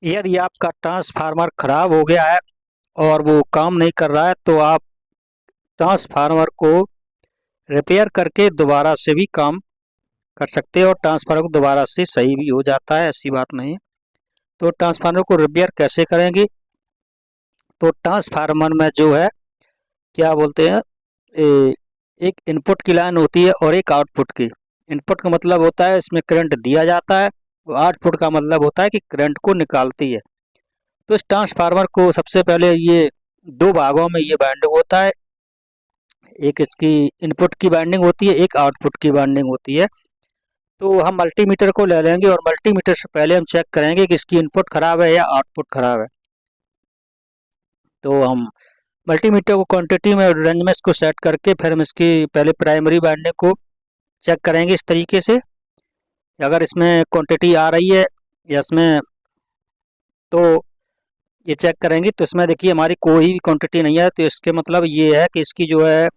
यदि आपका ट्रांसफार्मर खराब हो गया है और वो काम नहीं कर रहा है तो आप ट्रांसफार्मर को रिपेयर करके दोबारा से भी काम कर सकते हैं और ट्रांसफार्मर को दोबारा से सही भी हो जाता है, ऐसी बात नहीं है। तो ट्रांसफार्मर को रिपेयर कैसे करेंगे? तो ट्रांसफार्मर में जो है क्या बोलते हैं, एक इनपुट की लाइन होती है और एक आउटपुट की। इनपुट का मतलब होता है इसमें करंट दिया जाता है, और आउटपुट का मतलब होता है कि करंट को निकालती है। तो इस ट्रांसफार्मर को सबसे पहले ये दो भागों में ये बाइंडिंग होता है। एक इसकी इनपुट की बाइंडिंग होती है, एक आउटपुट की बाइंडिंग होती है। तो हम मल्टीमीटर को ले लेंगे और मल्टीमीटर से पहले हम चेक करेंगे कि इसकी इनपुट खराब है या आउटपुट खराब है। तो हम मल्टीमीटर को क्वांटिटी में रेंज में इसको सेट करके फिर हम इसकी पहले प्राइमरी बाइंडिंग को चेक करेंगे इस तरीके से। अगर इसमें क्वांटिटी आ रही है या इसमें, तो ये चेक करेंगे। तो इसमें देखिए हमारी कोई भी क्वांटिटी नहीं है, तो इसके मतलब ये है कि इसकी जो है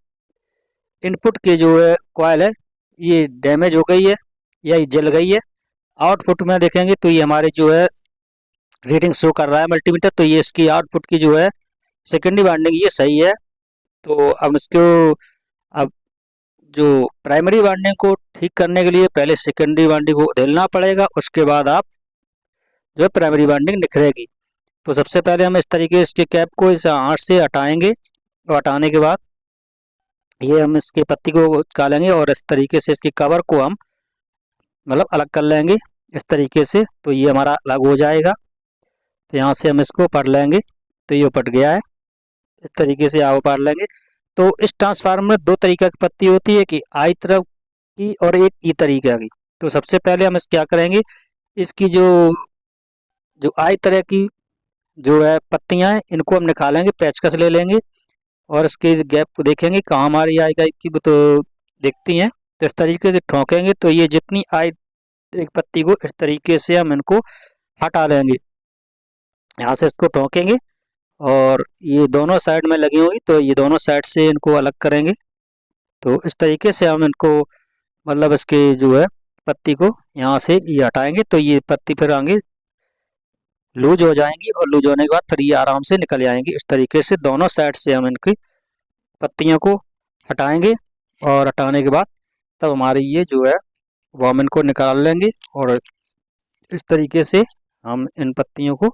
इनपुट की जो है कॉइल है ये डैमेज हो गई है या ये जल गई है। आउटपुट में देखेंगे तो ये हमारे जो है रीडिंग शो कर रहा है मल्टीमीटर, तो ये इसकी आउटपुट की जो है सेकेंडरी वाइंडिंग ये सही है। तो अब इसको, अब जो प्राइमरी वाइंडिंग को ठीक करने के लिए पहले सेकेंडरी वाइंडिंग को उधेलना पड़ेगा, उसके बाद आप जो है प्राइमरी वाइंडिंग निखरेगी। तो सबसे पहले हम इस तरीके से इसके कैप को इस आंच से हटाएंगे, और हटाने के बाद ये हम इसकी पत्ती को निकालेंगे और इस तरीके से इसके कवर को हम मतलब अलग कर लेंगे इस तरीके से। तो ये हमारा अलग हो जाएगा। तो यहाँ से हम इसको पढ़ लेंगे, तो ये पट गया है। इस तरीके से आप पढ़ लेंगे। तो इस ट्रांसफार्मर में दो तरीके की पत्ती होती है, कि आई तरफ की और एक ई तरीके की। तो सबसे पहले हम इस क्या करेंगे, इसकी जो जो आई तरह की जो है पत्तियां हैं इनको हम निकालेंगे, पेचकस ले लेंगे और इसके गैप को देखेंगे कहाँ हमारी आई की तो दिखती हैं। तो इस तरीके से ठोकेंगे तो ये जितनी आई एक पत्ती को इस तरीके से हम इनको हटा लेंगे। यहाँ से इसको ठोकेंगे और ये दोनों साइड में लगी होगी, तो ये दोनों साइड से इनको अलग करेंगे। तो इस तरीके से हम इनको मतलब इसके जो है पत्ती को यहाँ से ये हटाएंगे, तो ये पत्ती फिर आगे लूज हो जाएंगी और लूज होने के बाद फिर ये आराम से निकल जाएंगी। इस तरीके से दोनों साइड से हम इनकी पत्तियों को हटाएंगे, और हटाने के बाद तब हमारी ये जो है वो हम इनको निकाल लेंगे। और इस तरीके से हम इन पत्तियों को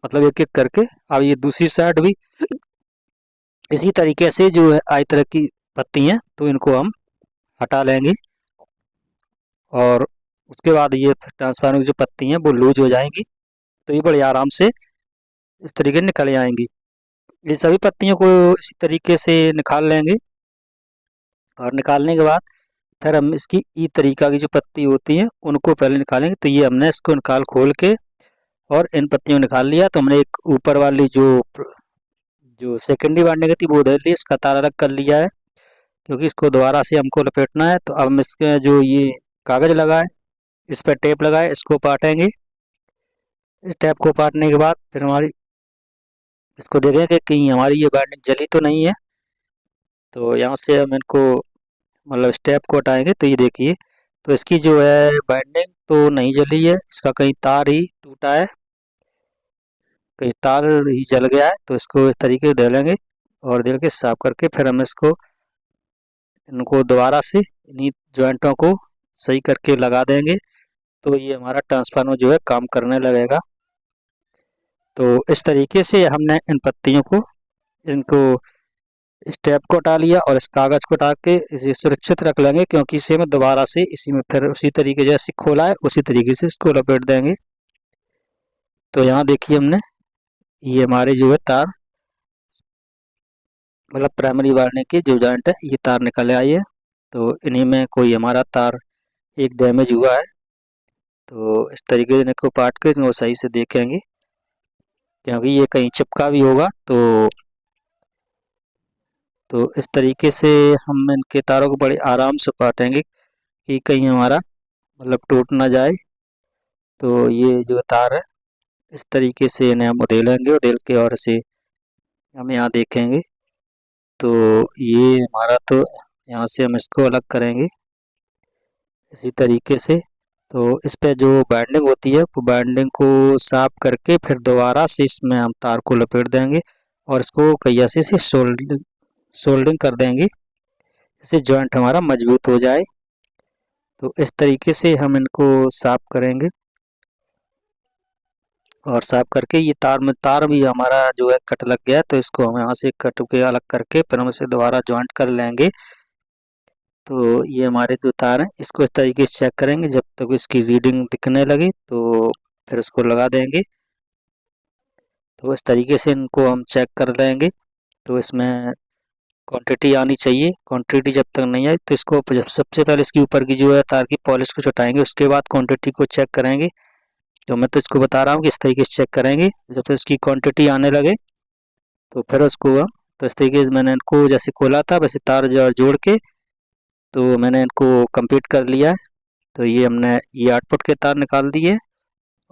मतलब एक एक करके, अब ये दूसरी साइड भी इसी तरीके से जो है आई तरह की पत्ती हैं तो इनको हम हटा लेंगे। और उसके बाद ये ट्रांसफार्मर की जो पत्ती हैं वो लूज हो जाएंगी, तो ये बड़े आराम से इस तरीके से निकल जाएंगी। ये सभी पत्तियों को इसी तरीके से निकाल लेंगे, और निकालने के बाद फिर हम इसकी ई तरीका की जो पत्ती होती हैं उनको पहले निकालेंगे। तो ये हमने इसको निकाल खोल के और इन पत्तियों को निकाल लिया। तो हमने एक ऊपर वाली जो जो सेकेंडरी बांधने की थी वो उधर ली, इसका तार अलग कर लिया है क्योंकि इसको दोबारा से हमको लपेटना है। तो अब हम इसके जो ये कागज़ लगा है इस पर टेप लगाए, इसको पाटेंगे। इस टेप को पाटने के बाद फिर हमारी इसको देखें कि कहीं हमारी ये बाइंडिंग जली तो नहीं है। तो यहाँ से हम इनको मतलब स्टेप को हटाएंगे, तो ये देखिए तो इसकी जो है बाइंडिंग तो नहीं जली है, इसका कहीं तार ही टूटा है, कहीं तार ही जल गया है। तो इसको इस तरीके से धुलेंगे और धुल के साफ करके फिर हम इसको इनको दोबारा से इन्हीं जॉइंटों को सही करके लगा देंगे। तो ये हमारा ट्रांसफार्मर जो है काम करने लगेगा। तो इस तरीके से हमने इन पत्तियों को इनको स्टेप को हटा लिया और इस कागज़ को हटा के इसे सुरक्षित रख लेंगे, क्योंकि इसे में दोबारा से इसी में फिर उसी तरीके जैसे खोला है उसी तरीके से इसको लपेट देंगे। तो यहाँ देखिए हमने ये हमारे जो है तार मतलब प्राइमरी वायरने की जो जॉइंट है ये तार निकल आई है। तो इन्हीं में कोई हमारा तार एक डैमेज हुआ है। तो इस तरीके से इनको पाट के इनको सही से देखेंगे, क्योंकि ये कहीं चिपका भी होगा। तो इस तरीके से हम इनके तारों को बड़े आराम से पाटेंगे कि कहीं हमारा मतलब टूट ना जाए। तो ये जो तार है इस तरीके से इन्हें हम उधेलेंगे, उधेल के और इसे हम यहाँ देखेंगे। तो ये हमारा तो यहाँ से हम इसको अलग करेंगे इसी तरीके से। तो इस पे जो बाइंडिंग होती है वो बाइंडिंग को साफ करके फिर दोबारा से इसमें हम तार को लपेट देंगे और इसको कईयासे से सोल्डिंग कर देंगे, इससे जॉइंट हमारा मजबूत हो जाए। तो इस तरीके से हम इनको साफ करेंगे और साफ करके ये तार भी हमारा जो है कट लग गया है, तो इसको हम यहाँ से कट के अलग करके फिर हम इसे दोबारा जॉइंट कर लेंगे। तो ये हमारे जो तार हैं इसको इस तरीके से चेक करेंगे, जब तक इसकी रीडिंग दिखने लगे तो फिर इसको लगा देंगे। तो इस तरीके से इनको हम चेक कर लेंगे। तो इसमें क्वांटिटी आनी चाहिए, क्वांटिटी जब तक नहीं आई तो इसको सबसे पहले इसके ऊपर की जो है तार की पॉलिश को छुटाएंगे, उसके बाद क्वांटिटी को चेक करेंगे। तो मैं तो इसको बता रहा हूँ कि इस तरीके से चेक करेंगे, जब इसकी क्वांटिटी आने लगे तो फिर उसको तो इस तरीके से मैंने इनको जैसे खोला था वैसे तार जोड़ के तो मैंने इनको कंप्लीट कर लिया है। तो ये हमने ये आउटपुट के तार निकाल दिए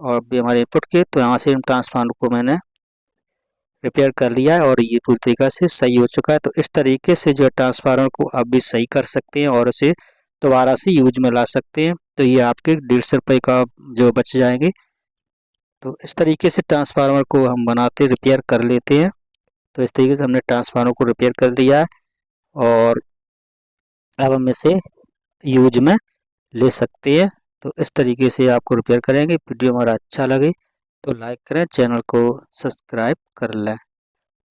और भी हमारे इनपुट के, तो यहाँ से ट्रांसफार्मर को मैंने रिपेयर कर लिया है और ये पूरी तरीके से सही हो चुका है। तो इस तरीके से जो ट्रांसफार्मर को आप भी सही कर सकते हैं और उसे दोबारा से यूज में ला सकते हैं। तो ये आपके 150 रुपये का जो बच जाएंगे। तो इस तरीके से ट्रांसफार्मर को हम बनाते रिपेयर कर लेते हैं। तो इस तरीके से हमने ट्रांसफार्मर को रिपेयर कर लिया है और अब हम इसे यूज में ले सकते हैं। तो इस तरीके से आपको रिपेयर करेंगे। वीडियो हमारा अच्छा लगे तो लाइक करें, चैनल को सब्सक्राइब कर लें।